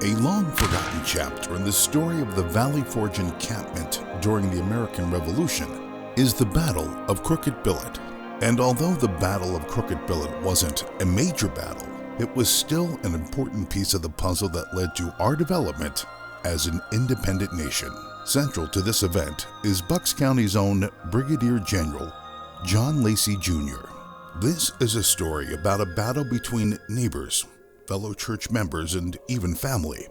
A long-forgotten chapter in the story of the Valley Forge Encampment during the American Revolution is the Battle of Crooked Billet. And although the Battle of Crooked Billet wasn't a major battle, it was still an important piece of the puzzle that led to our development as an independent nation. Central to this event is Bucks County's own Brigadier General John Lacey Jr. This is a story about a battle between neighbors, fellow church members, and even family.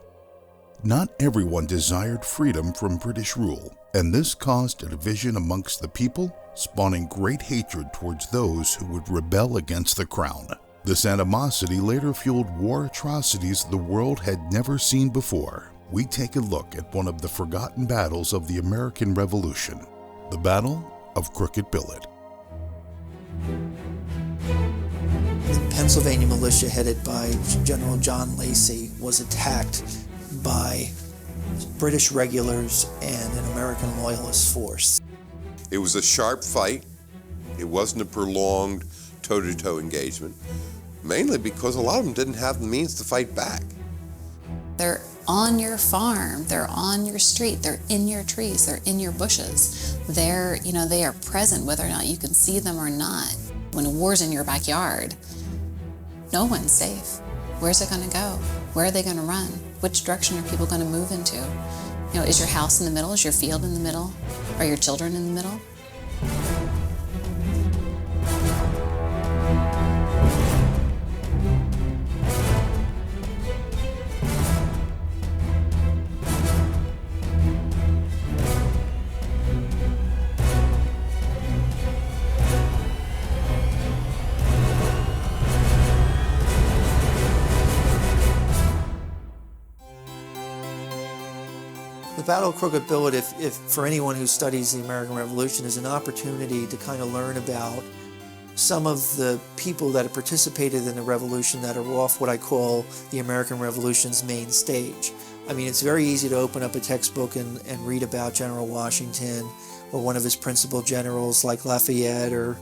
Not everyone desired freedom from British rule, and this caused a division amongst the people, spawning great hatred towards those who would rebel against the crown. This animosity later fueled war atrocities the world had never seen before. We take a look at one of the forgotten battles of the American Revolution, the Battle of Crooked Billet. The Pennsylvania militia, headed by General John Lacey, was attacked by British regulars and an American loyalist force. It was a sharp fight. It wasn't a prolonged toe-to-toe engagement, mainly because a lot of them didn't have the means to fight back. They're on your farm, they're on your street, they're in your trees, they're in your bushes. They are present whether or not you can see them or not. When a war's in your backyard, no one's safe. Where's it gonna go? Where are they gonna run? Which direction are people gonna move into? Is your house in the middle? Is your field in the middle? Are your children in the middle? The Battle of Crooked Billet, if for anyone who studies the American Revolution, is an opportunity to kind of learn about some of the people that have participated in the Revolution that are off what I call the American Revolution's main stage. I mean, it's very easy to open up a textbook and read about General Washington or one of his principal generals like Lafayette or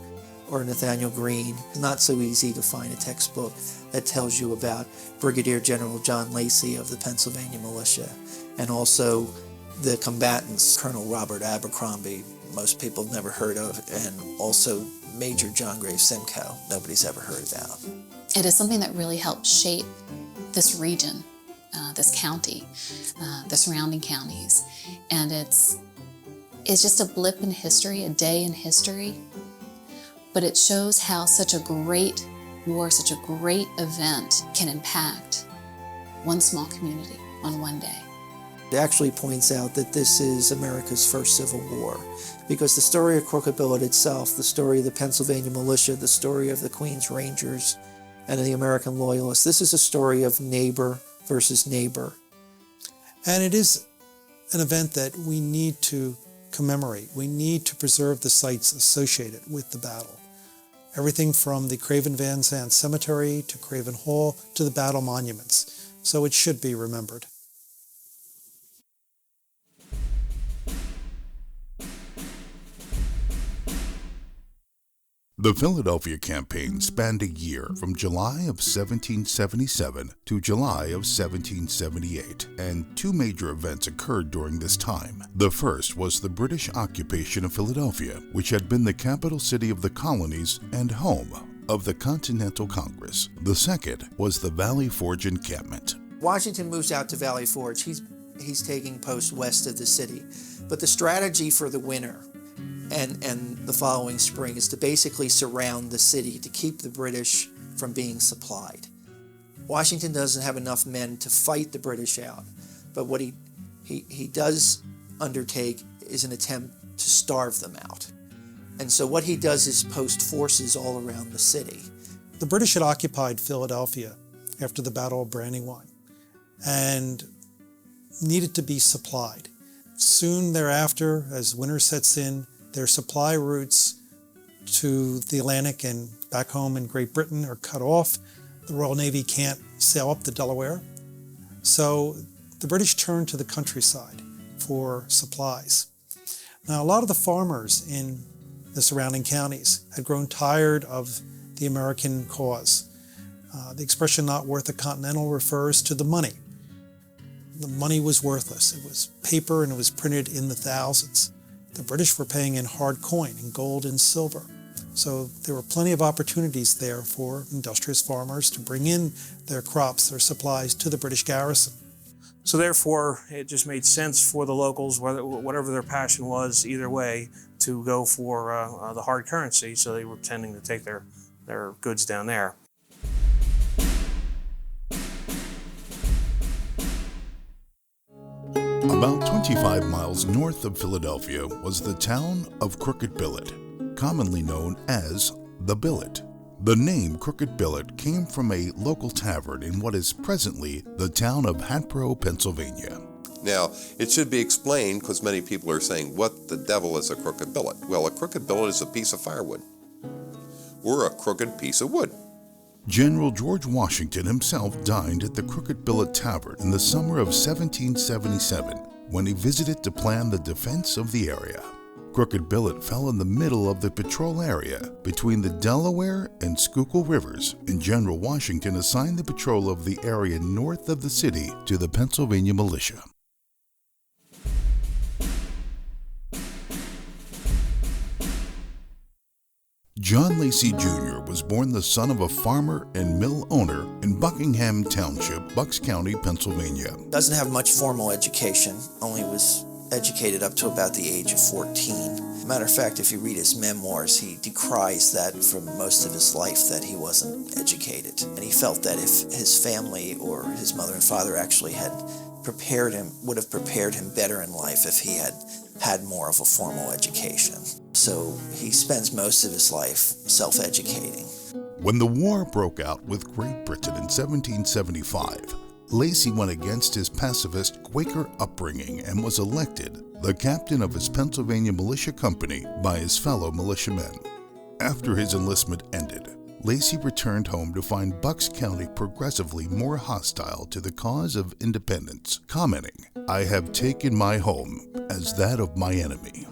Nathaniel Greene. It's not so easy to find a textbook that tells you about Brigadier General John Lacey of the Pennsylvania Militia, and also the combatants, Colonel Robert Abercrombie, most people have never heard of, and also Major John Graves Simcoe, nobody's ever heard about. It is something that really helped shape this region, this county, the surrounding counties. And it's just a blip in history, a day in history, but it shows how such a great war, such a great event can impact one small community on one day. It actually points out that this is America's first Civil War, because the story of Crooked Billet itself, the story of the Pennsylvania Militia, the story of the Queen's Rangers and the American Loyalists, this is a story of neighbor versus neighbor. And it is an event that we need to commemorate. We need to preserve the sites associated with the battle. Everything from the Craven Van Zandt Cemetery to Craven Hall to the battle monuments. So it should be remembered. The Philadelphia campaign spanned a year from July of 1777 to July of 1778, and two major events occurred during this time. The first was the British occupation of Philadelphia, which had been the capital city of the colonies and home of the Continental Congress. The second was the Valley Forge Encampment. Washington moves out to Valley Forge. He's taking post west of the city. But the strategy for the winter and the following spring is to basically surround the city to keep the British from being supplied. Washington doesn't have enough men to fight the British out, but what he does undertake is an attempt to starve them out. And so what he does is post forces all around the city. The British had occupied Philadelphia after the Battle of Brandywine and needed to be supplied. Soon thereafter, as winter sets in, their supply routes to the Atlantic and back home in Great Britain are cut off. The Royal Navy can't sail up the Delaware. So the British turned to the countryside for supplies. Now, a lot of the farmers in the surrounding counties had grown tired of the American cause. The expression "not worth a Continental" refers to the money. the money was worthless. It was paper and it was printed in the thousands. The British were paying in hard coin, in gold and silver. So there were plenty of opportunities there for industrious farmers to bring in their crops, their supplies to the British garrison. So therefore, it just made sense for the locals, whatever their passion was, either way, to go for the hard currency. So they were tending to take their goods down there. About 25 miles north of Philadelphia was the town of Crooked Billet, commonly known as the Billet. The name Crooked Billet came from a local tavern in what is presently the town of Hatboro, Pennsylvania. Now, it should be explained because many people are saying, what the devil is a crooked billet? Well, a crooked billet is a piece of firewood or a crooked piece of wood. General George Washington himself dined at the Crooked Billet Tavern in the summer of 1777 when he visited to plan the defense of the area. Crooked Billet fell in the middle of the patrol area between the Delaware and Schuylkill rivers, and General Washington assigned the patrol of the area north of the city to the Pennsylvania Militia. John Lacey Jr. was born the son of a farmer and mill owner in Buckingham Township, Bucks County, Pennsylvania. Doesn't have much formal education, only was educated up to about the age of 14. Matter of fact, if you read his memoirs, he decries that for most of his life that he wasn't educated. And he felt that if his family or his mother and father actually had prepared him, would have prepared him better in life if he had had more of a formal education. So he spends most of his life self-educating. When the war broke out with Great Britain in 1775, Lacey went against his pacifist Quaker upbringing and was elected the captain of his Pennsylvania militia company by his fellow militiamen. After his enlistment ended, Lacey returned home to find Bucks County progressively more hostile to the cause of independence, commenting, "I have taken my home as that of my enemy."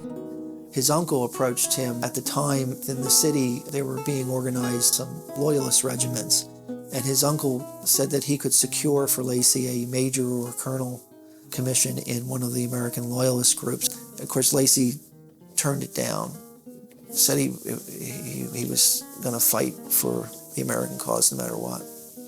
His uncle approached him at the time in the city. They were being organized, some loyalist regiments, and his uncle said that he could secure for Lacey a major or colonel commission in one of the American loyalist groups. Of course, Lacey turned it down, said he was going to fight for the American cause no matter what.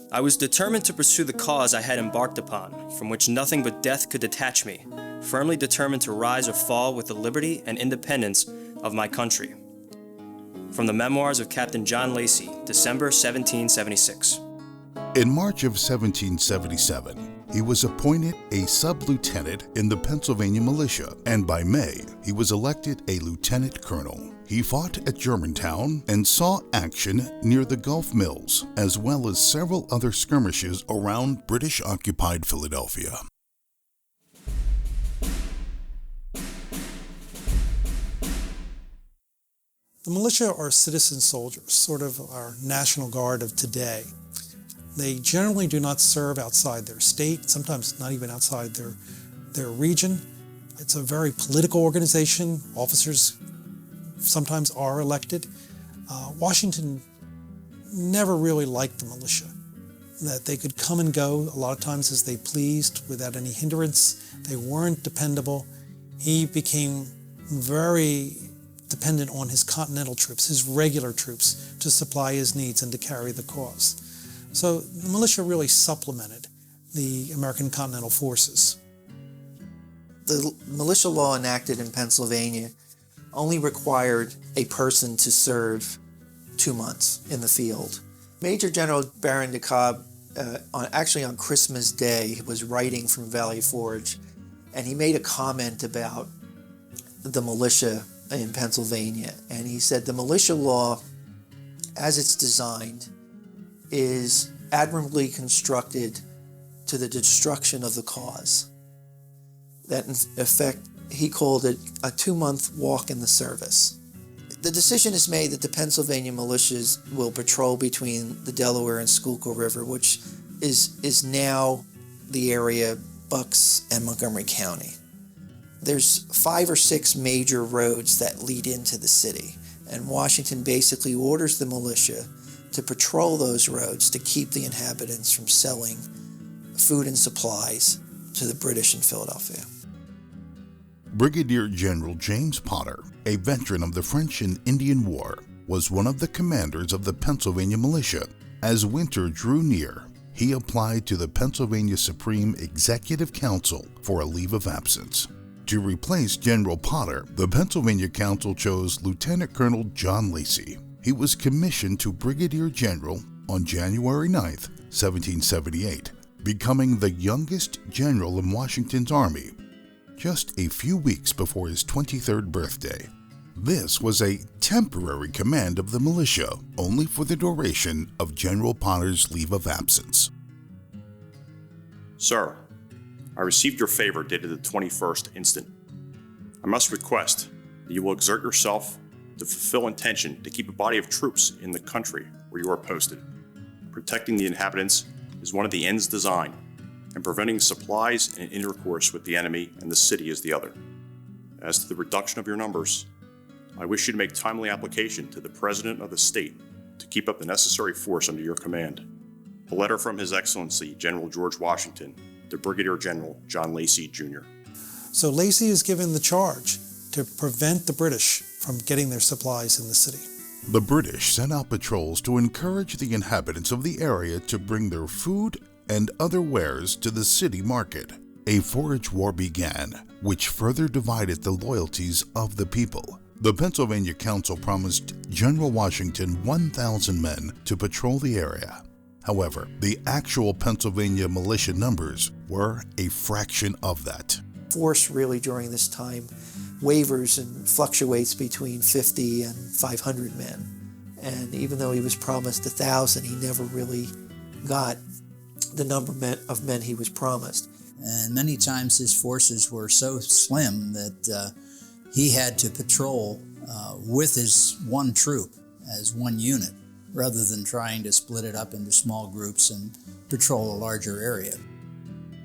I was determined to pursue the cause I had embarked upon, from which nothing but death could detach me, firmly determined to rise or fall with the liberty and independence of my country. From the Memoirs of Captain John Lacey, December 1776. In March of 1777, he was appointed a sub-lieutenant in the Pennsylvania Militia, and by May, he was elected a lieutenant colonel. He fought at Germantown and saw action near the Gulf Mills, as well as several other skirmishes around British-occupied Philadelphia. The militia are citizen soldiers, sort of our National Guard of today. They generally do not serve outside their state, sometimes not even outside their region. It's a very political organization. Officers sometimes are elected. Washington never really liked the militia, that they could come and go a lot of times as they pleased without any hindrance. They weren't dependable. He became very dependent on his Continental troops, his regular troops, to supply his needs and to carry the cause. So the militia really supplemented the American Continental forces. The militia law enacted in Pennsylvania only required a person to serve 2 months in the field. Major General Baron de Kalb, on Christmas Day, was writing from Valley Forge, and he made a comment about the militia in Pennsylvania. And he said the militia law, as it's designed, is admirably constructed to the destruction of the cause. That, in effect, he called it a 2-month walk in the service. The decision is made that the Pennsylvania militias will patrol between the Delaware and Schuylkill River, which is now the area Bucks and Montgomery County. There's 5 or 6 major roads that lead into the city, and Washington basically orders the militia to patrol those roads to keep the inhabitants from selling food and supplies to the British in Philadelphia. Brigadier General James Potter, a veteran of the French and Indian War, was one of the commanders of the Pennsylvania Militia. As winter drew near, he applied to the Pennsylvania Supreme Executive Council for a leave of absence. To replace General Potter, the Pennsylvania Council chose Lieutenant Colonel John Lacey. He was commissioned to Brigadier General on January 9, 1778, becoming the youngest general in Washington's army, just a few weeks before his 23rd birthday. This was a temporary command of the militia, only for the duration of General Potter's leave of absence. Sir, I received your favor dated the 21st instant. I must request that you will exert yourself to fulfill intention to keep a body of troops in the country where you are posted. Protecting the inhabitants is one of the ends designed, and preventing supplies and intercourse with the enemy and the city is the other. As to the reduction of your numbers, I wish you to make timely application to the President of the state to keep up the necessary force under your command. A letter from His Excellency General George Washington to Brigadier General John Lacey, Jr. So Lacey is given the charge to prevent the British from getting their supplies in the city. The British sent out patrols to encourage the inhabitants of the area to bring their food and other wares to the city market. A forage war began, which further divided the loyalties of the people. The Pennsylvania Council promised General Washington 1,000 men to patrol the area. However, the actual Pennsylvania militia numbers were a fraction of that. Force really during this time wavers and fluctuates between 50 and 500 men. And even though he was promised 1,000, he never really got the number of men he was promised. And many times his forces were so slim that he had to patrol with his one troop as one unit, rather than trying to split it up into small groups and patrol a larger area.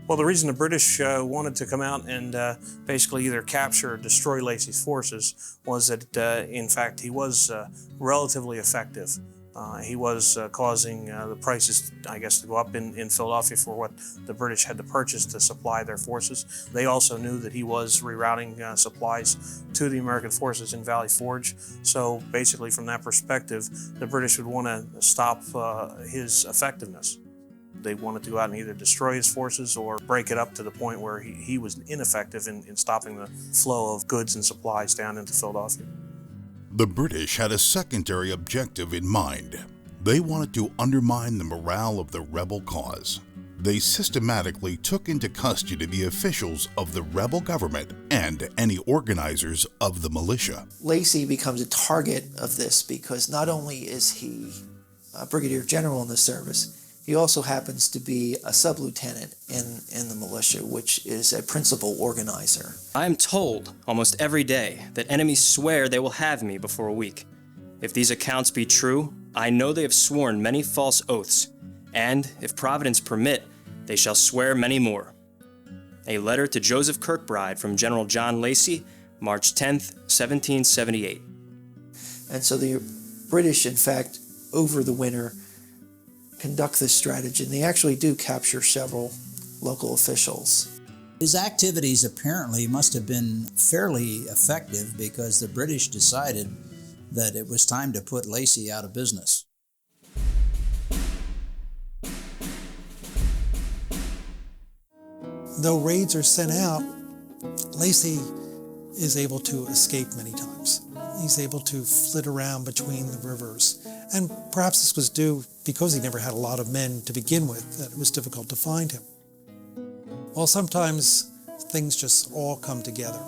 Well, the reason the British wanted to come out and basically either capture or destroy Lacey's forces was that, in fact, he was relatively effective. He was causing the prices, I guess, to go up in Philadelphia for what the British had to purchase to supply their forces. They also knew that he was rerouting supplies to the American forces in Valley Forge. So basically, from that perspective, the British would want to stop his effectiveness. They wanted to go out and either destroy his forces or break it up to the point where he was ineffective in stopping the flow of goods and supplies down into Philadelphia. The British had a secondary objective in mind. They wanted to undermine the morale of the rebel cause. They systematically took into custody the officials of the rebel government and any organizers of the militia. Lacey becomes a target of this because not only is he a brigadier general in the service, he also happens to be a sub-lieutenant in the militia, which is a principal organizer. I am told almost every day that enemies swear they will have me before a week. If these accounts be true, I know they have sworn many false oaths, and, if Providence permit, they shall swear many more. A letter to Joseph Kirkbride from General John Lacey, March 10th, 1778. And so the British, in fact, over the winter, conduct this strategy, and they actually do capture several local officials. His activities apparently must have been fairly effective because the British decided that it was time to put Lacey out of business. Though raids are sent out, Lacey is able to escape many times. He's able to flit around between the rivers. And perhaps this was due because he never had a lot of men to begin with, that it was difficult to find him. Well, sometimes things just all come together.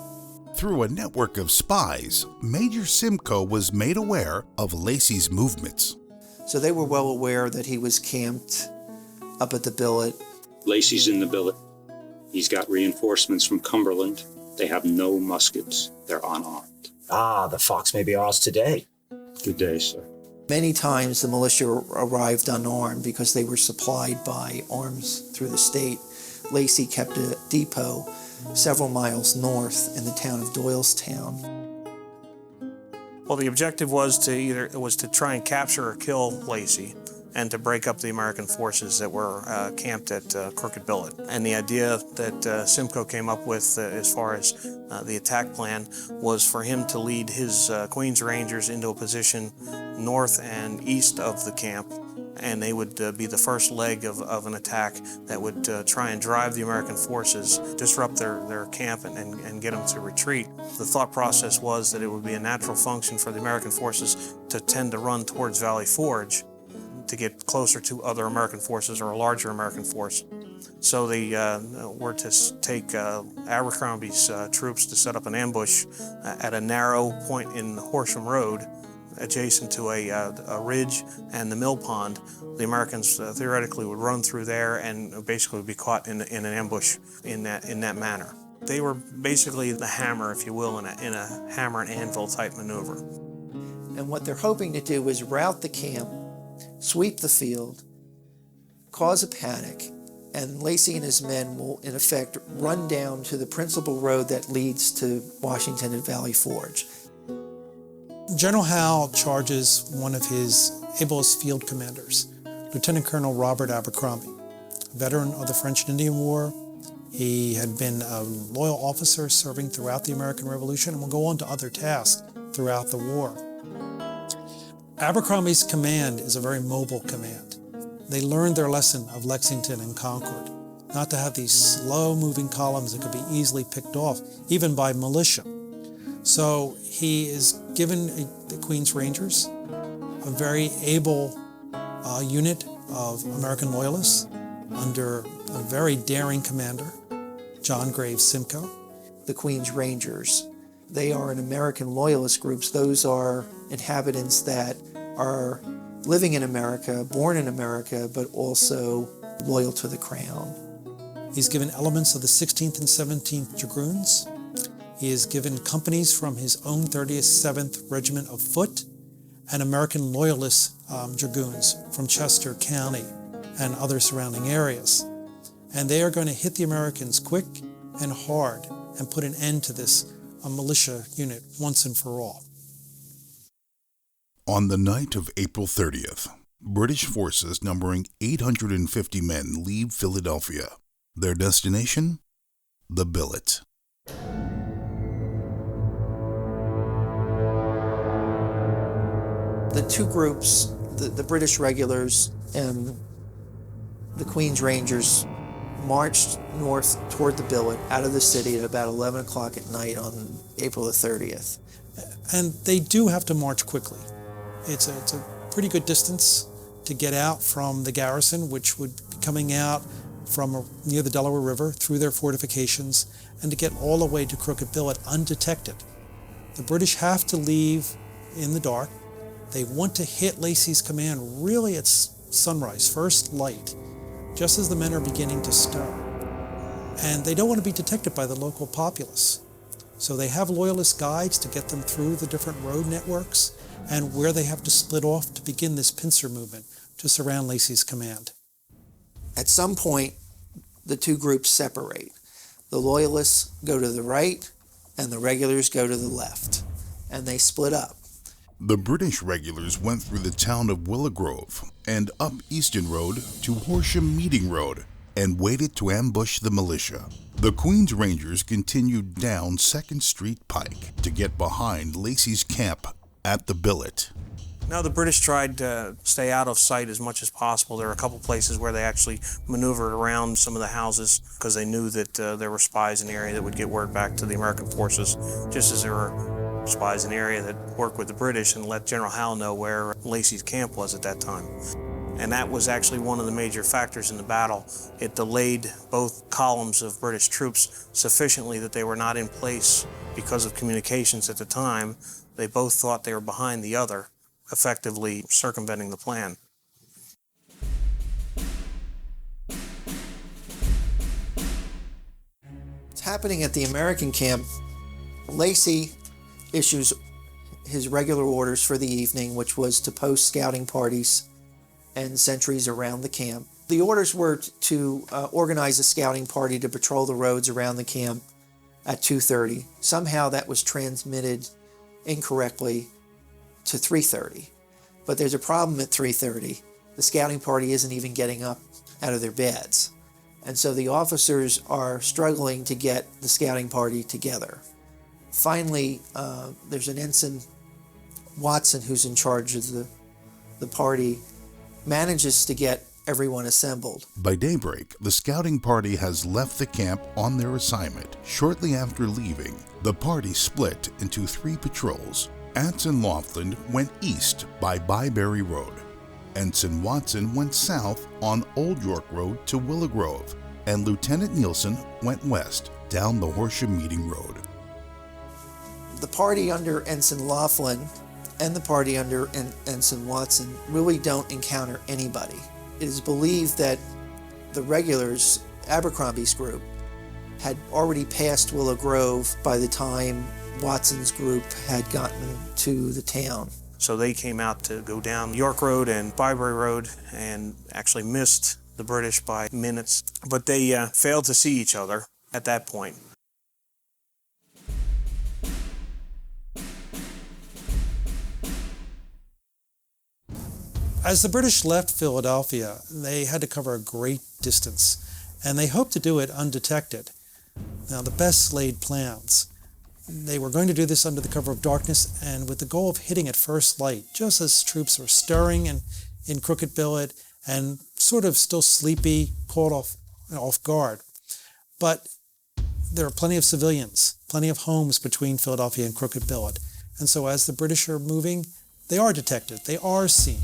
Through a network of spies, Major Simcoe was made aware of Lacey's movements. So they were well aware that he was camped up at the Billet. Lacey's in the Billet. He's got reinforcements from Cumberland. They have no muskets. They're unarmed. Ah, the fox may be ours today. Good day, sir. Many times the militia arrived unarmed because they were supplied by arms through the state. Lacey kept a depot several miles north in the town of Doylestown. Well, the objective was to try and capture or kill Lacey, and to break up the American forces that were camped at Crooked Billet. And the idea that Simcoe came up with as far as the attack plan was for him to lead his Queen's Rangers into a position north and east of the camp, and they would be the first leg of an attack that would try and drive the American forces, disrupt their camp and get them to retreat. The thought process was that it would be a natural function for the American forces to tend to run towards Valley Forge to get closer to other American forces or a larger American force. So they were to take Abercrombie's troops to set up an ambush at a narrow point in Horsham Road, adjacent to a ridge and the mill pond. The Americans theoretically would run through there and basically be caught in an ambush in that manner. They were basically the hammer, if you will, in a hammer and anvil type maneuver. And what they're hoping to do is rout the camp, sweep the field, cause a panic, and Lacey and his men will, in effect, run down to the principal road that leads to Washington and Valley Forge. General Howe charges one of his ablest field commanders, Lieutenant Colonel Robert Abercrombie, a veteran of the French and Indian War. He had been a loyal officer serving throughout the American Revolution and will go on to other tasks throughout the war. Abercrombie's command is a very mobile command. They learned their lesson of Lexington and Concord, not to have these slow-moving columns that could be easily picked off, even by militia. So he is given the Queen's Rangers, a very able unit of American loyalists under a very daring commander, John Graves Simcoe. The Queen's Rangers, they are an American loyalist groups. Those are inhabitants that are living in America, born in America, but also loyal to the Crown. He's given elements of the 16th and 17th Dragoons. He is given companies from his own 37th Regiment of Foot and American Loyalist Dragoons from Chester County and other surrounding areas. And they are going to hit the Americans quick and hard and put an end to this militia unit once and for all. On the night of April 30th, British forces numbering 850 men leave Philadelphia. Their destination? The Billet. The two groups, the British regulars and the Queen's Rangers, marched north toward the Billet out of the city at about 11 o'clock at night on April the 30th. And they do have to march quickly. It's a pretty good distance to get out from the garrison, which would be coming out from near the Delaware River through their fortifications, and to get all the way to Crooked Billet undetected. The British have to leave in the dark. They want to hit Lacey's command really at sunrise, first light, just as the men are beginning to stir. And they don't want to be detected by the local populace. So they have loyalist guides to get them through the different road networks and where they have to split off to begin this pincer movement to surround Lacey's command. At some point, the two groups separate. The loyalists go to the right and the regulars go to the left, and they split up. The British regulars went through the town of Willow Grove and up Easton Road to Horsham Meeting Road and waited to ambush the militia. The Queen's Rangers continued down 2nd Street Pike to get behind Lacey's camp at the Billet. Now, the British tried to stay out of sight as much as possible. There were a couple places where they actually maneuvered around some of the houses because they knew that there were spies in the area that would get word back to the American forces, just as there were spies in the area that worked with the British and let General Howe know where Lacey's camp was at that time. And that was actually one of the major factors in the battle. It delayed both columns of British troops sufficiently that they were not in place because of communications at the time. They both thought they were behind the other, effectively circumventing the plan. It's happening at the American camp. Lacey issues his regular orders for the evening, which was to post scouting parties and sentries around the camp. The orders were to organize a scouting party to patrol the roads around the camp at 2:30. Somehow that was transmitted incorrectly to 3:30. But there's a problem at 3:30. the scouting party isn't even getting up out of their beds. And so the officers are struggling to get the scouting party together. Finally, there's an Ensign Watson who's in charge of the party, manages to get everyone assembled. By daybreak, the scouting party has left the camp on their assignment. Shortly after leaving, the party split into 3 patrols. Ensign Laughlin went east by Byberry Road. Ensign Watson went south on Old York Road to Willow Grove, and Lieutenant Nielsen went west down the Horsham Meeting Road. The party under Ensign Laughlin and the party under Ensign Watson really don't encounter anybody. It is believed that the regulars, Abercrombie's group, had already passed Willow Grove by the time Watson's group had gotten to the town. So they came out to go down York Road and Byberry Road and actually missed the British by minutes. But they failed to see each other at that point. As the British left Philadelphia, they had to cover a great distance, and they hoped to do it undetected. Now, the best laid plans. They were going to do this under the cover of darkness and with the goal of hitting at first light, just as troops were stirring in Crooked Billet and sort of still sleepy, caught off guard. But there are plenty of civilians, plenty of homes between Philadelphia and Crooked Billet. And so as the British are moving, they are detected, they are seen.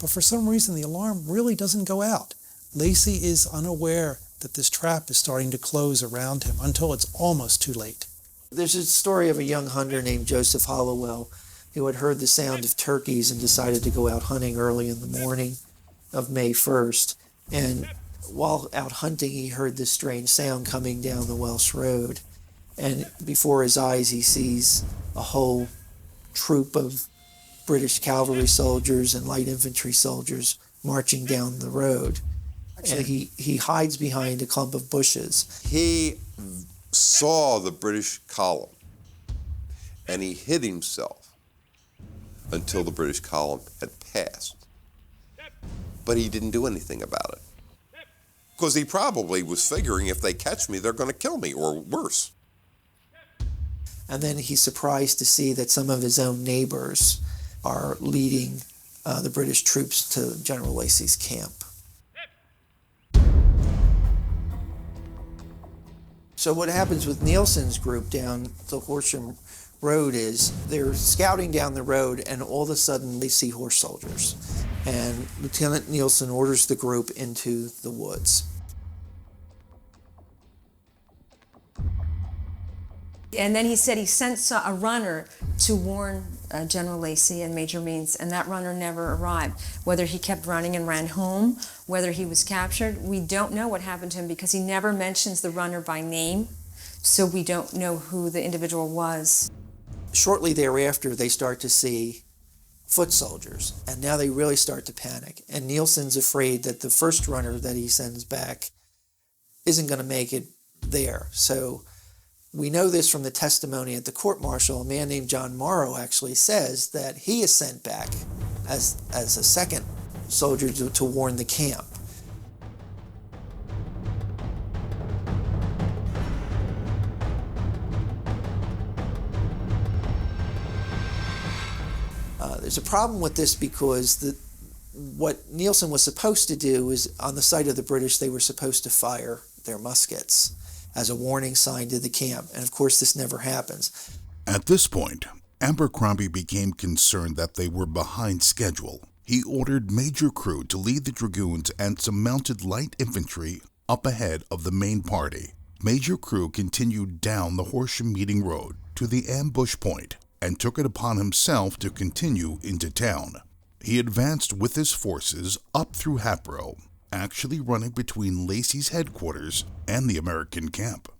But for some reason, the alarm really doesn't go out. Lacey is unaware that this trap is starting to close around him until it's almost too late. There's a story of a young hunter named Joseph Hollowell who had heard the sound of turkeys and decided to go out hunting early in the morning of May 1st. And while out hunting, he heard this strange sound coming down the Welsh Road. And before his eyes, he sees a whole troop of British cavalry soldiers and light infantry soldiers marching down the road. And he hides behind a clump of bushes. He saw the British column, and he hid himself until the British column had passed. But he didn't do anything about it, because he probably was figuring, if they catch me, they're going to kill me, or worse. And then he's surprised to see that some of his own neighbors are leading the British troops to General Lacey's camp. So what happens with Nielsen's group down the Horsham Road is they're scouting down the road, and all of a sudden they see horse soldiers. And Lieutenant Nielsen orders the group into the woods. And then he said he sent a runner to warn General Lacey and Major Means, and that runner never arrived. Whether he kept running and ran home, whether he was captured, we don't know what happened to him because he never mentions the runner by name, so we don't know who the individual was. Shortly thereafter, they start to see foot soldiers, and now they really start to panic. And Nielsen's afraid that the first runner that he sends back isn't going to make it there. So we know this from the testimony at the court-martial. A man named John Morrow actually says that he is sent back as a second soldier to warn the camp. There's a problem with this because what Nielsen was supposed to do is, on the sight of the British, they were supposed to fire their muskets as a warning sign to the camp. And of course, this never happens. At this point, Abercrombie became concerned that they were behind schedule. He ordered Major Crew to lead the dragoons and some mounted light infantry up ahead of the main party. Major Crew continued down the Horsham Meeting Road to the ambush point and took it upon himself to continue into town. He advanced with his forces up through Harrow, actually running between Lacey's headquarters and the American camp.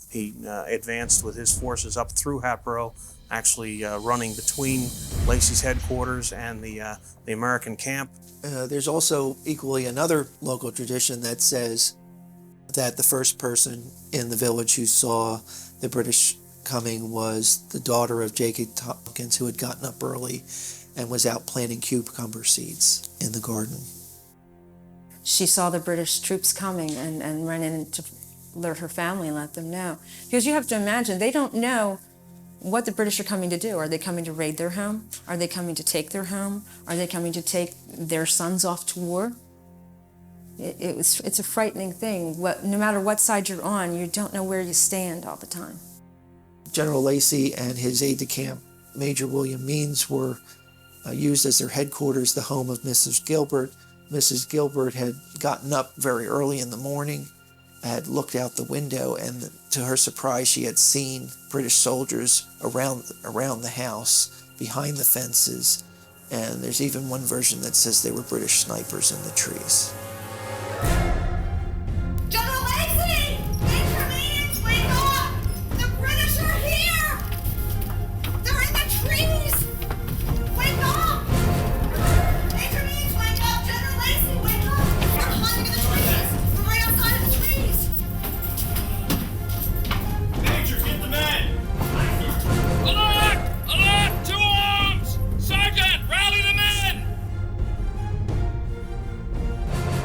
He advanced with his forces up through Harrow, actually running between Lacey's headquarters and the American camp. There's also equally another local tradition that says that the first person in the village who saw the British coming was the daughter of Jacob Tompkins, who had gotten up early and was out planting cucumber seeds in the garden. she saw the British troops coming and ran in to alert her family and let them know. Because you have to imagine, they don't know what the British are coming to do. Are they coming to raid their home? Are they coming to take their home? Are they coming to take their sons off to war? It's a frightening thing. No matter what side you're on, you don't know where you stand all the time. General Lacey and his aide-de-camp, Major William Means, were used as their headquarters, the home of Mrs. Gilbert. Mrs. Gilbert had gotten up very early in the morning, had looked out the window, and to her surprise, she had seen British soldiers around the house, behind the fences, and there's even one version that says they were British snipers in the trees. General Lacey! Inconvenience, wake up! The British are here! They're in the trees! Wake up! Inconvenience, wake up! General Lacey, wake up! They're hiding in the trees! They're right outside of the trees! Major, get the men! Alert! Alert! To arms! Sergeant, rally the men!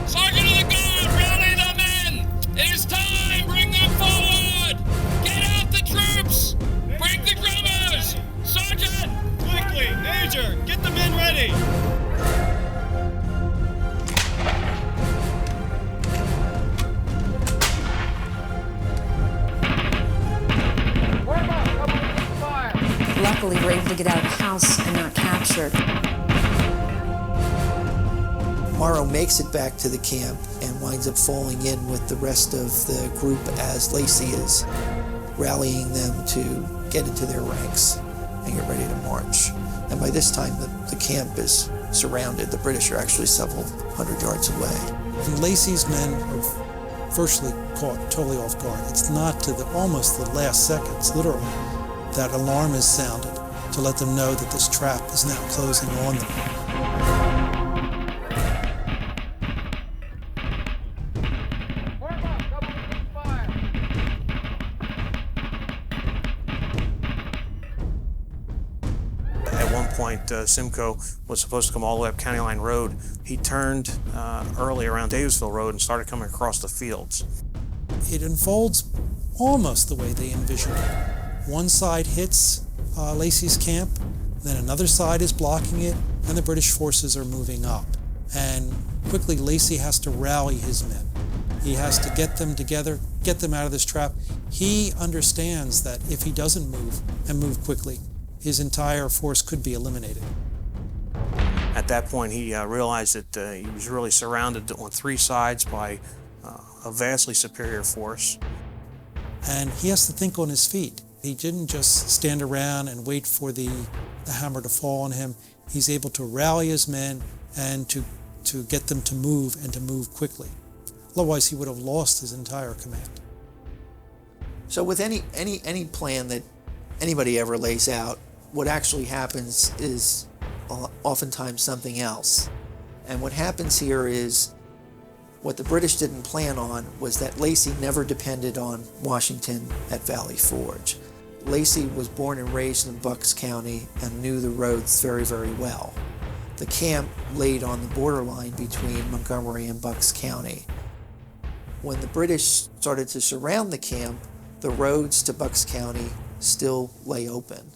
Sergeant of the Guard, rally the men! It is time! Bring them forward! Get out the troops! Break the drummers! Sergeant! Quickly! Major, get the men ready! Luckily, we're able to get out of the house and not captured. Morrow makes it back to the camp and winds up falling in with the rest of the group as Lacey is rallying them to get into their ranks and get ready to march. And by this time, the camp is surrounded. The British are actually several hundred yards away. And Lacey's men are virtually caught totally off guard. It's not to almost the last seconds, literally, that alarm is sounded to let them know that this trap is now closing on them. At one point, Simcoe was supposed to come all the way up County Line Road. He turned early around Davisville Road and started coming across the fields. It unfolds almost the way they envisioned it. One side hits Lacey's camp, then another side is blocking it, and the British forces are moving up. And quickly, Lacey has to rally his men. He has to get them together, get them out of this trap. He understands that if he doesn't move, and move quickly, his entire force could be eliminated. At that point, he realized that he was really surrounded on three sides by a vastly superior force. And he has to think on his feet. He didn't just stand around and wait for the hammer to fall on him. He's able to rally his men and to get them to move and to move quickly. Otherwise, he would have lost his entire command. So with any plan that anybody ever lays out, what actually happens is oftentimes something else. And what happens here is what the British didn't plan on was that Lacey never depended on Washington at Valley Forge. Lacey was born and raised in Bucks County and knew the roads very, very well. The camp laid on the borderline between Montgomery and Bucks County. When the British started to surround the camp, the roads to Bucks County still lay open.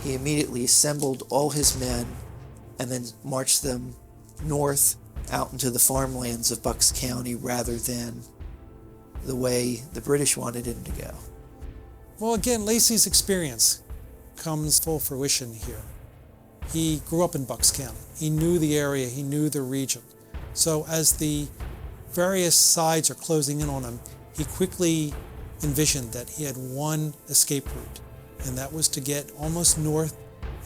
He immediately assembled all his men and then marched them north out into the farmlands of Bucks County rather than the way the British wanted him to go. Well, again, Lacey's experience comes full fruition here. He grew up in Bucks County. He knew the area, he knew the region. So as the various sides are closing in on him, he quickly envisioned that he had one escape route, and that was to get almost north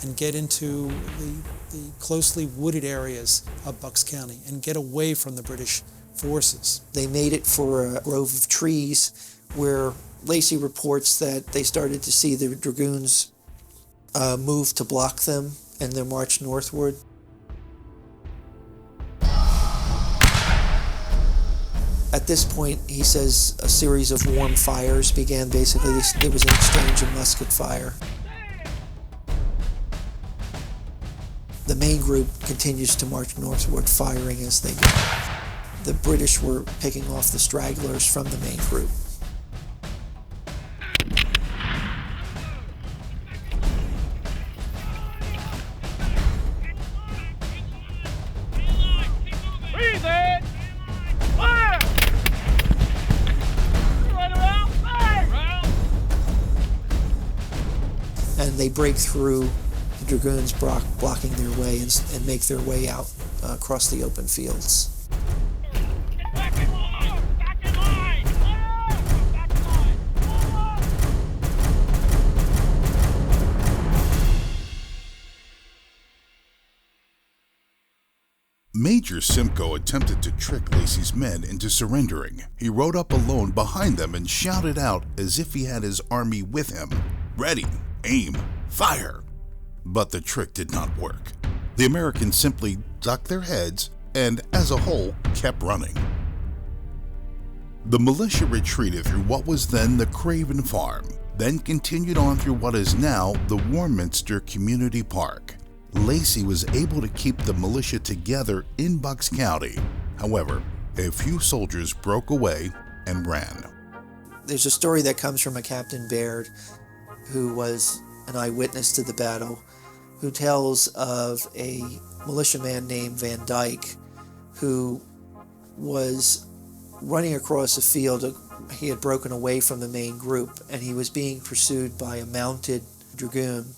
and get into the closely wooded areas of Bucks County and get away from the British forces. They made it for a grove of trees where Lacey reports that they started to see the dragoons move to block them and their march northward. At this point, he says a series of warm fires began. Basically, there was an exchange of musket fire. The main group continues to march northward, firing as they go. the British were picking off the stragglers from the main group. And they break through the dragoons blocking their way and make their way out across the open fields. Major Simcoe attempted to trick Lacey's men into surrendering. He rode up alone behind them and shouted out as if he had his army with him, "Ready, aim, fire!" But the trick did not work. The Americans simply ducked their heads and, as a whole, kept running. The militia retreated through what was then the Craven Farm, then continued on through what is now the Warminster Community Park. Lacey was able to keep the militia together in Bucks County. However, a few soldiers broke away and ran. There's a story that comes from a Captain Baird, who was an eyewitness to the battle, who tells of a militiaman named Van Dyke who was running across a field. He had broken away from the main group and he was being pursued by a mounted dragoon.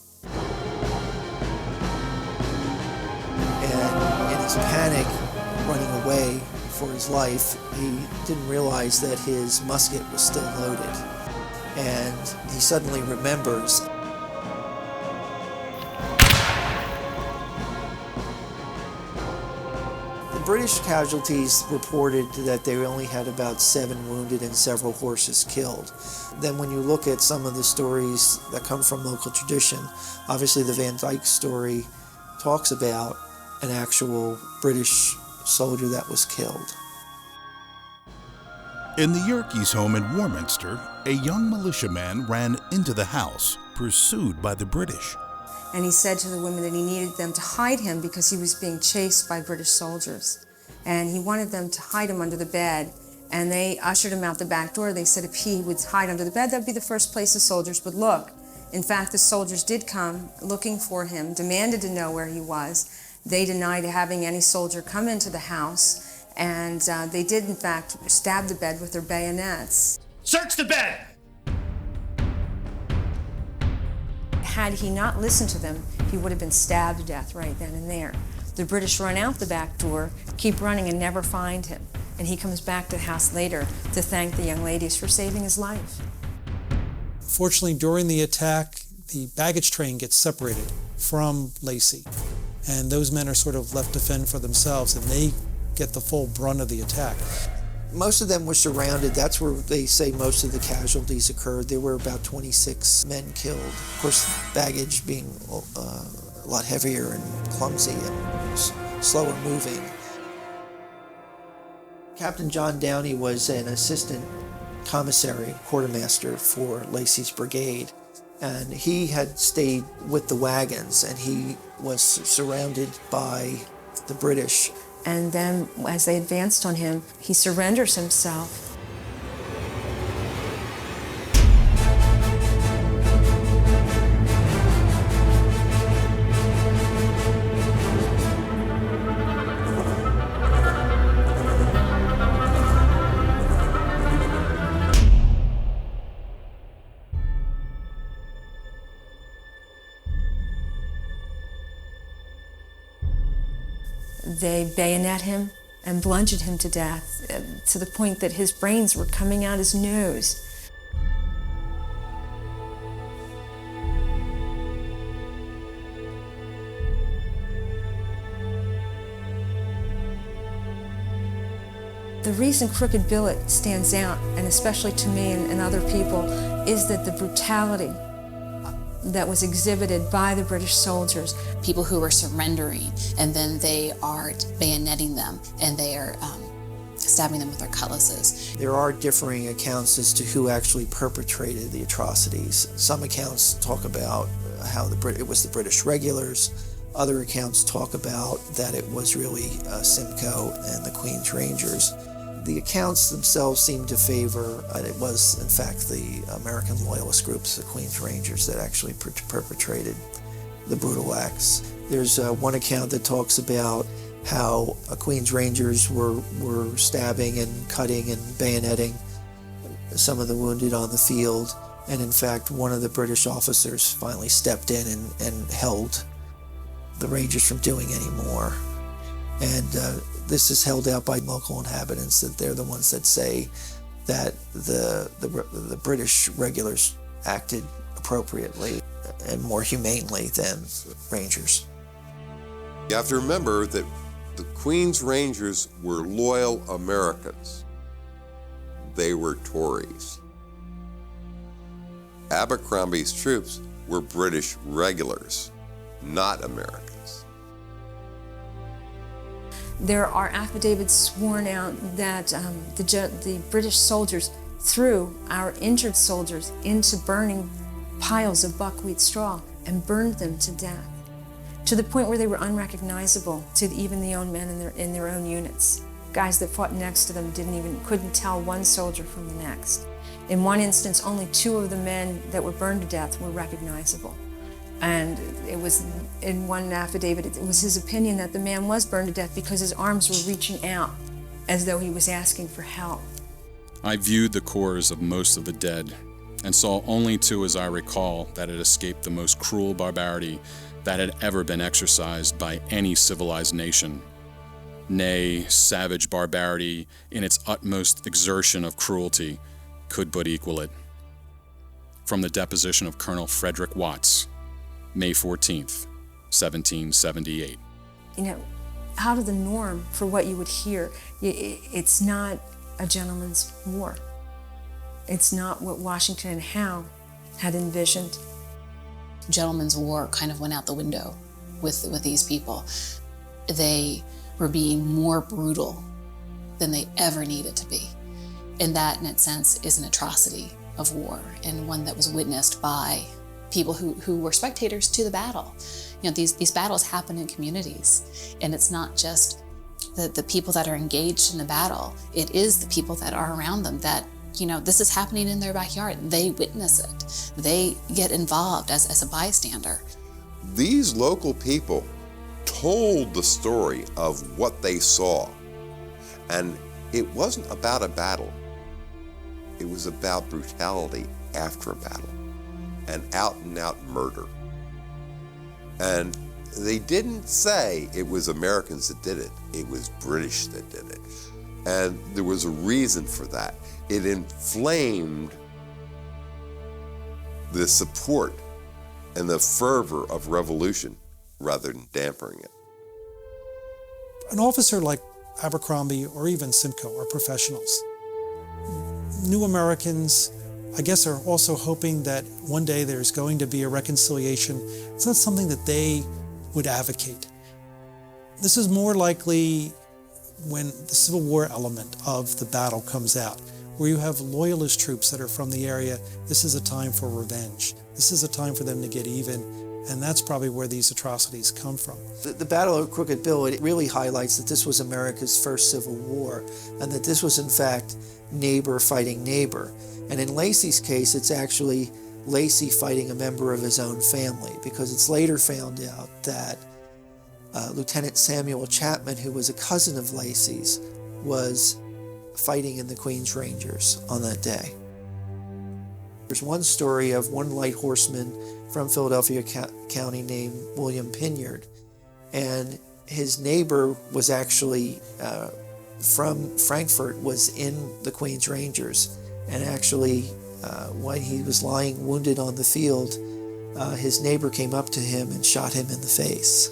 And in his panic, running away for his life, he didn't realize that his musket was still loaded. And he suddenly remembers. The British casualties reported that they only had about 7 wounded and several horses killed. Then when you look at some of the stories that come from local tradition, obviously the Van Dyke story talks about an actual British soldier that was killed. In the Yerkes' home in Warminster, a young militiaman ran into the house, pursued by the British. And he said to the women that he needed them to hide him because he was being chased by British soldiers. And he wanted them to hide him under the bed. And they ushered him out the back door. They said if he would hide under the bed, that would be the first place the soldiers would look. In fact, the soldiers did come looking for him, demanded to know where he was. They denied having any soldier come into the house, and they did, in fact, stab the bed with their bayonets. Search the bed! Had he not listened to them, he would have been stabbed to death right then and there. The British run out the back door, keep running, and never find him. And he comes back to the house later to thank the young ladies for saving his life. Fortunately, during the attack, the baggage train gets separated from Lacey. And those men are sort of left to fend for themselves, and they get the full brunt of the attack. Most of them were surrounded. That's where they say most of the casualties occurred. There were about 26 men killed. Of course, baggage being a lot heavier and clumsy and slower moving. Captain John Downey was an assistant commissary, quartermaster for Lacey's brigade. And he had stayed with the wagons, and he was surrounded by the British. And then, as they advanced on him, he surrenders himself. They bayonet him and bludgeoned him to death, to the point that his brains were coming out his nose. The reason Crooked Billet stands out, and especially to me and other people, is that the brutality that was exhibited by the British soldiers. People who were surrendering, and then they are bayoneting them, and they are stabbing them with their cutlasses. There are differing accounts as to who actually perpetrated the atrocities. Some accounts talk about how it was the British regulars. Other accounts talk about that it was really Simcoe and the Queen's Rangers. The accounts themselves seem to favor, it was in fact the American Loyalist groups, the Queen's Rangers, that actually perpetrated the brutal acts. There's one account that talks about how Queen's Rangers were stabbing and cutting and bayoneting some of the wounded on the field, and in fact one of the British officers finally stepped in and held the Rangers from doing any more. And this is held out by local inhabitants, that they're the ones that say that the British regulars acted appropriately and more humanely than Rangers. You have to remember that the Queen's Rangers were loyal Americans. They were Tories. Abercrombie's troops were British regulars, not Americans. There are affidavits sworn out that the British soldiers threw our injured soldiers into burning piles of buckwheat straw and burned them to death, to the point where they were unrecognizable to even the own men in their own units. Guys that fought next to them couldn't tell one soldier from the next. In one instance, only 2 of the men that were burned to death were recognizable. And it was, in one affidavit, it was his opinion that the man was burned to death because his arms were reaching out as though he was asking for help. I viewed the corpses of most of the dead and saw only 2, as I recall, that had escaped the most cruel barbarity that had ever been exercised by any civilized nation. Nay, savage barbarity in its utmost exertion of cruelty could but equal it. From the deposition of Colonel Frederick Watts, May 14th, 1778. You know, out of the norm for what you would hear, it's not a gentleman's war. It's not what Washington and Howe had envisioned. Gentleman's war kind of went out the window with these people. They were being more brutal than they ever needed to be. And that, in its sense, is an atrocity of war, and one that was witnessed by people who were spectators to the battle. You know, these battles happen in communities, and it's not just the people that are engaged in the battle. It is the people that are around them that, you know, this is happening in their backyard. They witness it. They get involved as a bystander. These local people told the story of what they saw, and it wasn't about a battle. It was about brutality after a battle and out-and-out murder. And they didn't say it was Americans that did it. It was British that did it. And there was a reason for that. It inflamed the support and the fervor of revolution rather than dampening it. An officer like Abercrombie or even Simcoe are professionals. New Americans, I guess, are also hoping that one day there's going to be a reconciliation. It's not something that they would advocate. This is more likely when the Civil War element of the battle comes out, where you have loyalist troops that are from the area. This is a time for revenge. This is a time for them to get even, and that's probably where these atrocities come from. The Battle of Crooked Billet really highlights that this was America's first Civil War, and that this was in fact neighbor fighting neighbor. And in Lacey's case, it's actually Lacey fighting a member of his own family, because it's later found out that Lieutenant Samuel Chapman, who was a cousin of Lacey's, was fighting in the Queen's Rangers on that day. There's one story of one light horseman from Philadelphia County named William Pinyard, and his neighbor was actually from Frankfort, was in the Queen's Rangers, and actually when he was lying wounded on the field, his neighbor came up to him and shot him in the face.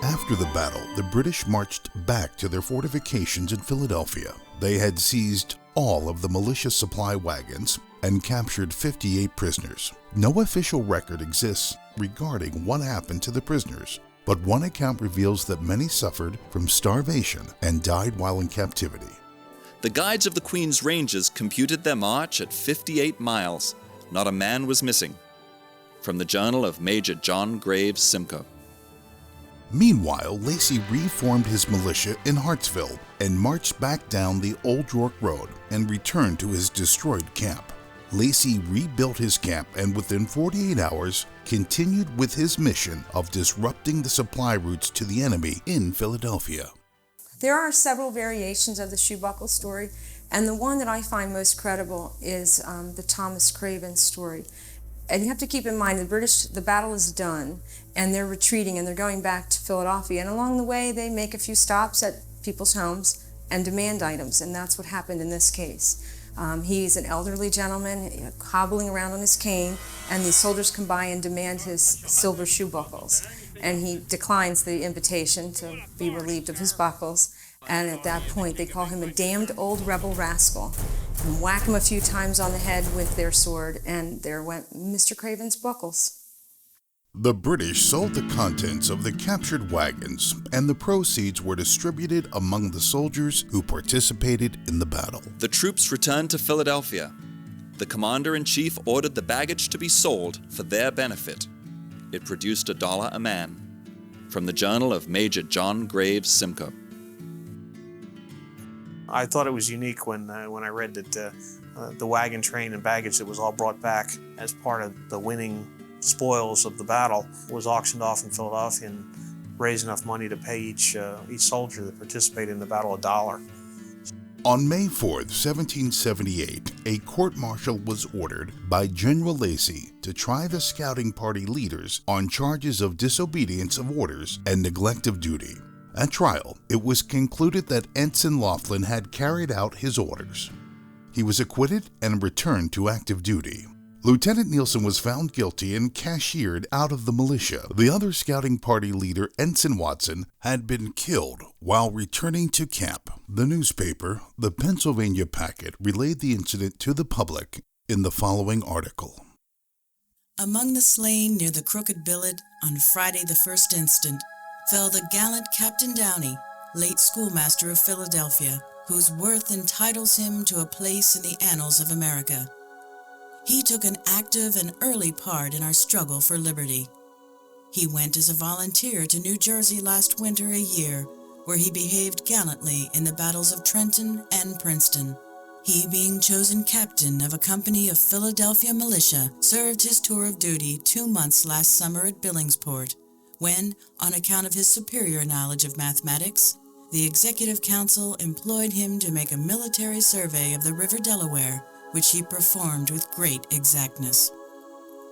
After the battle, the British marched back to their fortifications in Philadelphia. They had seized all of the militia supply wagons and captured 58 prisoners. No official record exists regarding what happened to the prisoners, but one account reveals that many suffered from starvation and died while in captivity. The guides of the Queen's Rangers computed their march at 58 miles. Not a man was missing. From the Journal of Major John Graves Simcoe. Meanwhile, Lacey reformed his militia in Hartsville and marched back down the Old York Road and returned to his destroyed camp. Lacey rebuilt his camp and within 48 hours continued with his mission of disrupting the supply routes to the enemy in Philadelphia. There are several variations of the shoe buckle story, and the one that I find most credible is the Thomas Craven story. And you have to keep in mind the battle is done, and they're retreating, and they're going back to Philadelphia. And along the way, they make a few stops at people's homes and demand items, and that's what happened in this case. He's an elderly gentleman hobbling around on his cane, and the soldiers come by and demand his silver shoe buckles. And he declines the invitation to be relieved of his buckles. And at that point, they call him a damned old rebel rascal and whack him a few times on the head with their sword, and there went Mr. Craven's buckles. The British sold the contents of the captured wagons, and the proceeds were distributed among the soldiers who participated in the battle. The troops returned to Philadelphia. The commander-in-chief ordered the baggage to be sold for their benefit. It produced $1 a man. From the Journal of Major John Graves Simcoe. I thought it was unique when I read that the wagon train and baggage that was all brought back as part of the winning spoils of the battle was auctioned off in Philadelphia and raised enough money to pay each soldier that participated in the battle $1. On May 4th, 1778, a court-martial was ordered by General Lacey to try the scouting party leaders on charges of disobedience of orders and neglect of duty. At trial, it was concluded that Ensign Laughlin had carried out his orders. He was acquitted and returned to active duty. Lieutenant Nielsen was found guilty and cashiered out of the militia. The other scouting party leader, Ensign Watson, had been killed while returning to camp. The newspaper, the Pennsylvania Packet, relayed the incident to the public in the following article. Among the slain near the Crooked Billet on Friday the 1st instant fell the gallant Captain Downey, late schoolmaster of Philadelphia, whose worth entitles him to a place in the annals of America. He took an active and early part in our struggle for liberty. He went as a volunteer to New Jersey last winter a year, where he behaved gallantly in the battles of Trenton and Princeton. He, being chosen captain of a company of Philadelphia Militia, served his tour of duty 2 months last summer at Billingsport, when, on account of his superior knowledge of mathematics, the Executive Council employed him to make a military survey of the River Delaware, which he performed with great exactness.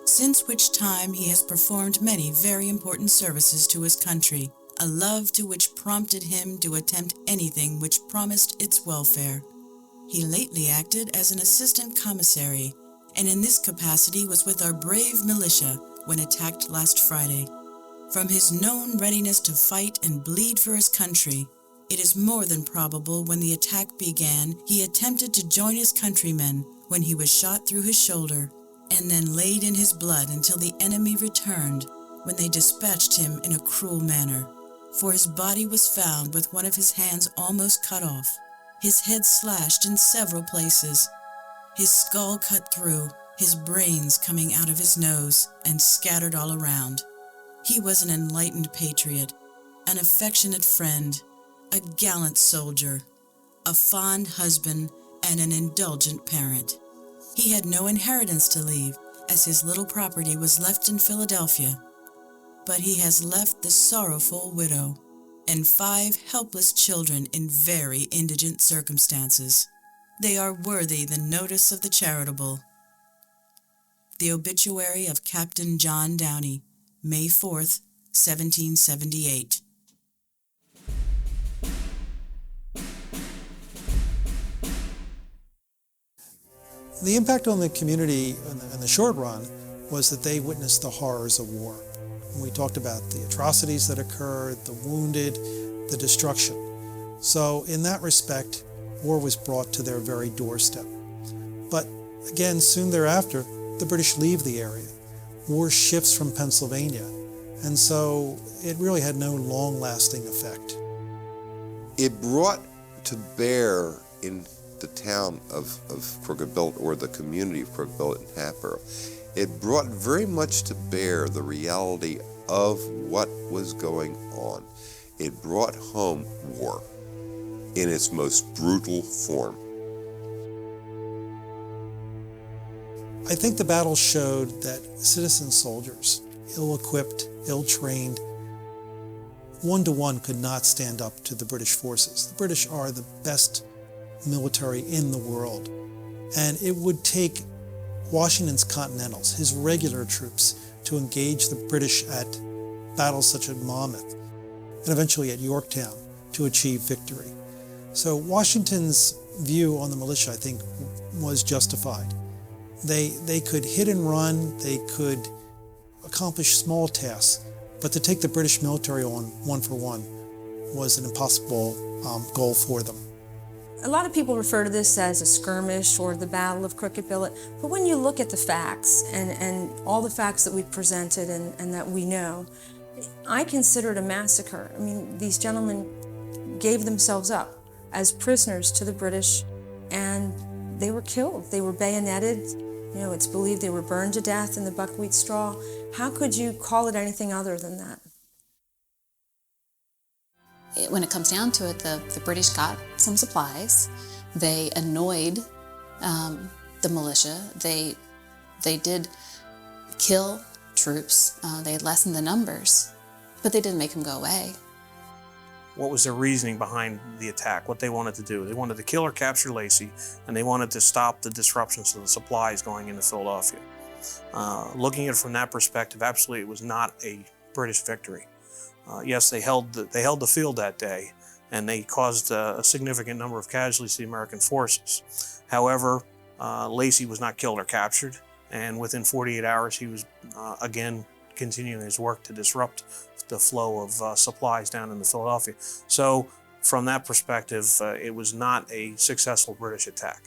Since which time he has performed many very important services to his country, a love to which prompted him to attempt anything which promised its welfare. He lately acted as an assistant commissary, and in this capacity was with our brave militia when attacked last Friday. From his known readiness to fight and bleed for his country, it is more than probable when the attack began, he attempted to join his countrymen when he was shot through his shoulder, and then laid in his blood until the enemy returned, when they dispatched him in a cruel manner. For his body was found with one of his hands almost cut off, his head slashed in several places, his skull cut through, his brains coming out of his nose and scattered all around. He was an enlightened patriot, an affectionate friend, a gallant soldier, a fond husband, and an indulgent parent. He had no inheritance to leave, as his little property was left in Philadelphia, but he has left the sorrowful widow and 5 helpless children in very indigent circumstances. They are worthy the notice of the charitable. The obituary of Captain John Downey, May 4th, 1778. The impact on the community in the short run was that they witnessed the horrors of war. We talked about the atrocities that occurred, the wounded, the destruction. So in that respect, war was brought to their very doorstep. But again, soon thereafter, the British leave the area. War shifts from Pennsylvania, and so it really had no long-lasting effect. It brought to bear in the town of Crooked Billet, or the community of Crooked Billet and Hatboro, it brought very much to bear the reality of what was going on. It brought home war in its most brutal form. I think the battle showed that citizen soldiers, ill-equipped, ill-trained, one-to-one could not stand up to the British forces. The British are the best military in the world, and it would take Washington's Continentals, his regular troops, to engage the British at battles such as Monmouth and eventually at Yorktown to achieve victory. So Washington's view on the militia, I think, was justified. They could hit and run, they could accomplish small tasks, but to take the British military on one for one was an impossible goal for them. A lot of people refer to this as a skirmish or the Battle of Crooked Billet, but when you look at the facts and all the facts that we've presented and that we know, I consider it a massacre. I mean, these gentlemen gave themselves up as prisoners to the British, and they were killed. They were bayoneted. You know, it's believed they were burned to death in the buckwheat straw. How could you call it anything other than that? When it comes down to it, the British got some supplies. They annoyed the militia. They did kill troops. They lessened the numbers, but they didn't make them go away. What was their reasoning behind the attack, what they wanted to do? They wanted to kill or capture Lacey, and they wanted to stop the disruptions to the supplies going into Philadelphia. Looking at it from that perspective, absolutely, it was not a British victory. Yes, they held the field that day, and they caused a significant number of casualties to the American forces. However, Lacey was not killed or captured, and within 48 hours, he was again continuing his work to disrupt the flow of supplies down into Philadelphia. So from that perspective, it was not a successful British attack.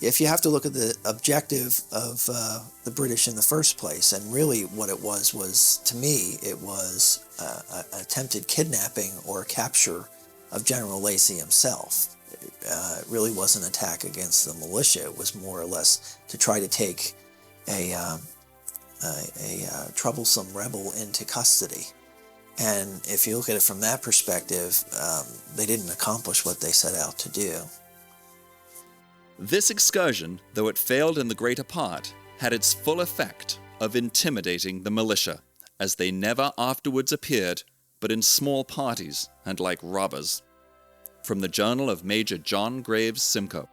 If you have to look at the objective of the British in the first place, and really what it was to me, it was an attempted kidnapping or capture of General Lacey himself. It really was an attack against the militia. It was more or less to try to take a troublesome rebel into custody. And if you look at it from that perspective, they didn't accomplish what they set out to do. This excursion, though it failed in the greater part, had its full effect of intimidating the militia, as they never afterwards appeared, but in small parties and like robbers. From the Journal of Major John Graves Simcoe.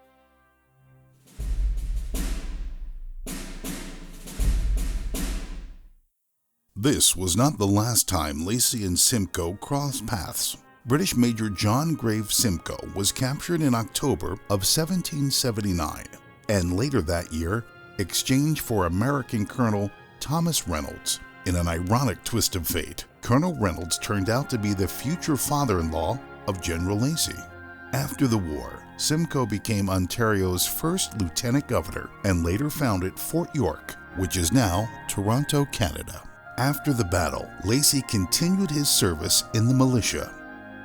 This was not the last time Lacey and Simcoe crossed paths. British Major John Graves Simcoe was captured in October of 1779, and later that year exchanged for American Colonel Thomas Reynolds. In an ironic twist of fate, Colonel Reynolds turned out to be the future father-in-law of General Lacey. After the war, Simcoe became Ontario's first lieutenant governor and later founded Fort York, which is now Toronto, Canada. After the battle, Lacey continued his service in the militia.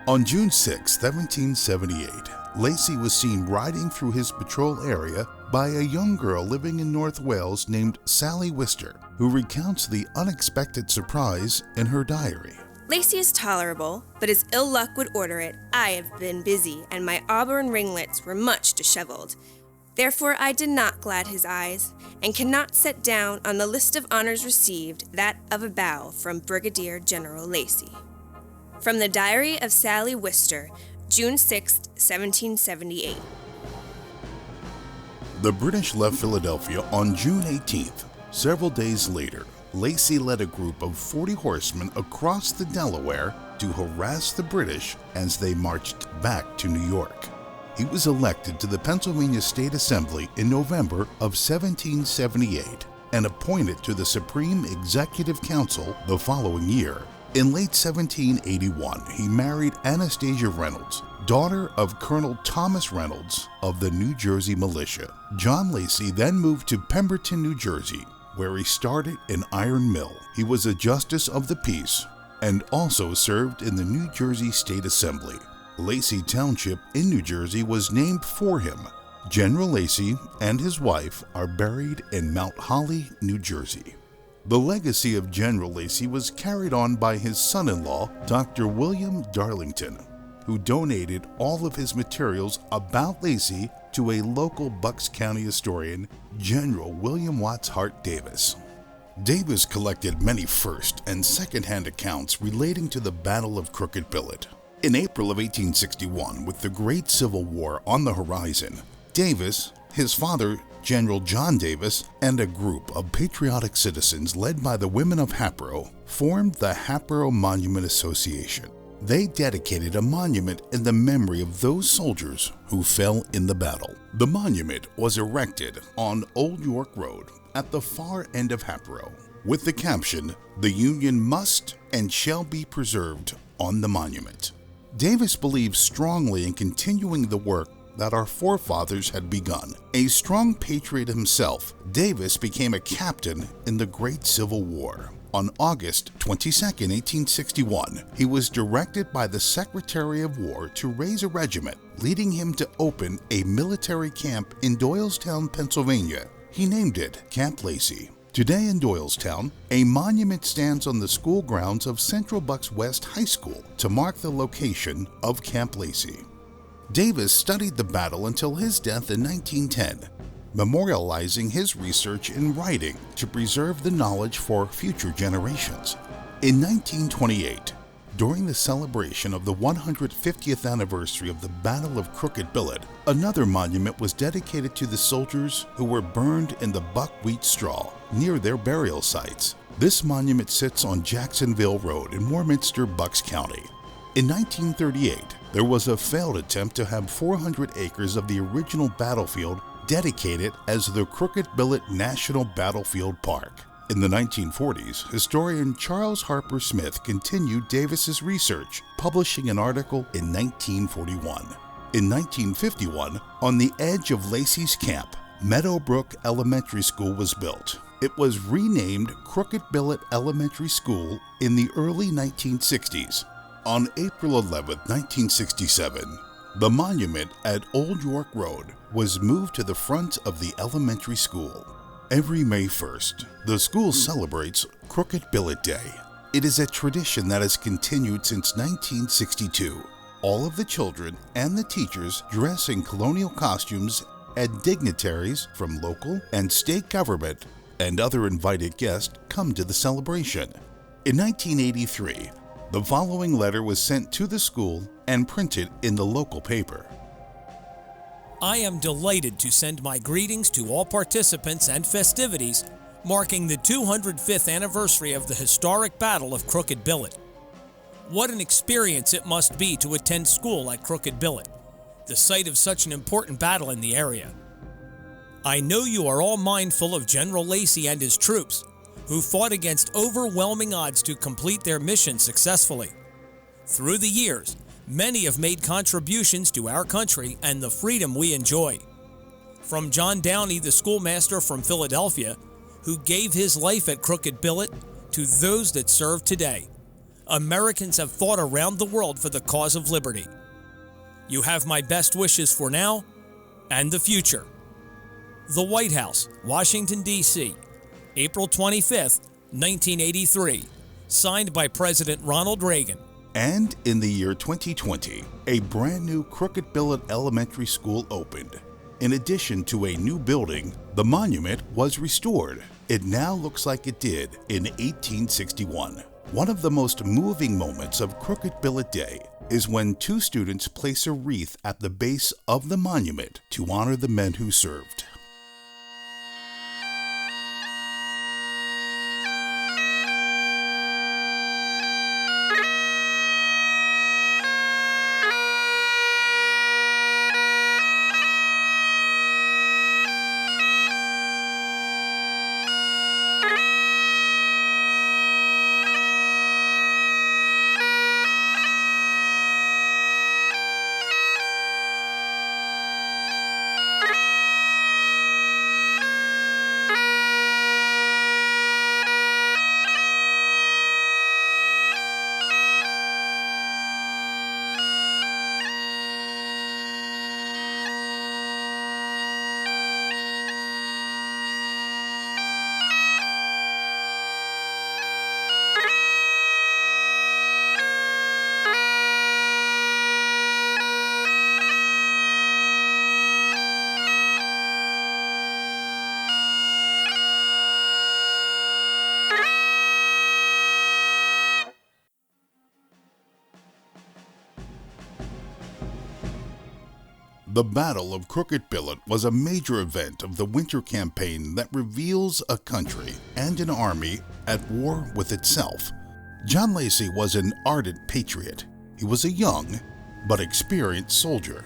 On June 6, 1778, Lacey was seen riding through his patrol area by a young girl living in North Wales named Sally Wister, who recounts the unexpected surprise in her diary. Lacey is tolerable, but as ill luck would order it, I have been busy, and my auburn ringlets were much disheveled. Therefore I did not glad his eyes, and cannot set down on the list of honors received that of a bow from Brigadier General Lacey. From the Diary of Sally Wister, June 6, 1778. The British left Philadelphia on June 18th. Several days later, Lacey led a group of 40 horsemen across the Delaware to harass the British as they marched back to New York. He was elected to the Pennsylvania State Assembly in November of 1778 and appointed to the Supreme Executive Council the following year. In late 1781, he married Anastasia Reynolds, daughter of Colonel Thomas Reynolds of the New Jersey Militia. John Lacey then moved to Pemberton, New Jersey, where he started an iron mill. He was a justice of the peace and also served in the New Jersey State Assembly. Lacey Township in New Jersey was named for him. General Lacey and his wife are buried in Mount Holly, New Jersey. The legacy of General Lacey was carried on by his son-in-law, Dr. William Darlington, who donated all of his materials about Lacey to a local Bucks County historian, General William Watts Hart Davis. Davis collected many first and second-hand accounts relating to the Battle of Crooked Billet. In April of 1861, with the Great Civil War on the horizon, Davis, his father, General John Davis, and a group of patriotic citizens led by the women of Hatboro formed the Hatboro Monument Association. They dedicated a monument in the memory of those soldiers who fell in the battle. The monument was erected on Old York Road at the far end of Hatboro, with the caption, "The Union must and shall be preserved," on the monument. Davis believed strongly in continuing the work that our forefathers had begun. A strong patriot himself, Davis became a captain in the Great Civil War. On August 22, 1861, he was directed by the Secretary of War to raise a regiment, leading him to open a military camp in Doylestown, Pennsylvania. He named it Camp Lacey. Today in Doylestown, a monument stands on the school grounds of Central Bucks West High School to mark the location of Camp Lacey. Davis studied the battle until his death in 1910, memorializing his research in writing to preserve the knowledge for future generations. In 1928, during the celebration of the 150th anniversary of the Battle of Crooked Billet, another monument was dedicated to the soldiers who were burned in the buckwheat straw near their burial sites. This monument sits on Jacksonville Road in Warminster, Bucks County. In 1938, there was a failed attempt to have 400 acres of the original battlefield dedicated as the Crooked Billet National Battlefield Park. In the 1940s, historian Charles Harper Smith continued Davis's research, publishing an article in 1941. In 1951, on the edge of Lacey's camp, Meadowbrook Elementary School was built. It was renamed Crooked Billet Elementary School in the early 1960s. On April 11, 1967, the monument at Old York Road was moved to the front of the elementary school. Every May 1st, the school celebrates Crooked Billet Day. It is a tradition that has continued since 1962. All of the children and the teachers dress in colonial costumes, and dignitaries from local and state government and other invited guests come to the celebration. In 1983, the following letter was sent to the school and printed in the local paper. I am delighted to send my greetings to all participants and festivities marking the 205th anniversary of the historic Battle of Crooked Billet. What an experience it must be to attend school at Crooked Billet, the site of such an important battle in the area. I know you are all mindful of General Lacey and his troops, who fought against overwhelming odds to complete their mission successfully. Through the years, many have made contributions to our country and the freedom we enjoy. From John Downey, the schoolmaster from Philadelphia, who gave his life at Crooked Billet, to those that serve today, Americans have fought around the world for the cause of liberty. You have my best wishes for now and the future. The White House, Washington, D.C., April 25th, 1983, signed by President Ronald Reagan. And in the year 2020, a brand new Crooked Billet Elementary School opened. In addition to a new building, the monument was restored. It now looks like it did in 1861. One of the most moving moments of Crooked Billet Day is when two students place a wreath at the base of the monument to honor the men who served. The Battle of Crooked Billet was a major event of the winter campaign that reveals a country and an army at war with itself. John Lacey was an ardent patriot. He was a young but experienced soldier.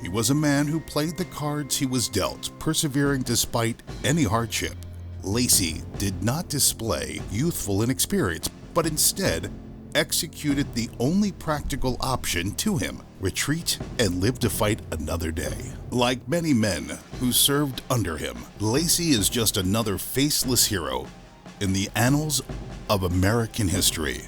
He was a man who played the cards he was dealt, persevering despite any hardship. Lacey did not display youthful inexperience, but instead executed the only practical option to him: retreat and live to fight another day. Like many men who served under him, Lacey is just another faceless hero in the annals of American history.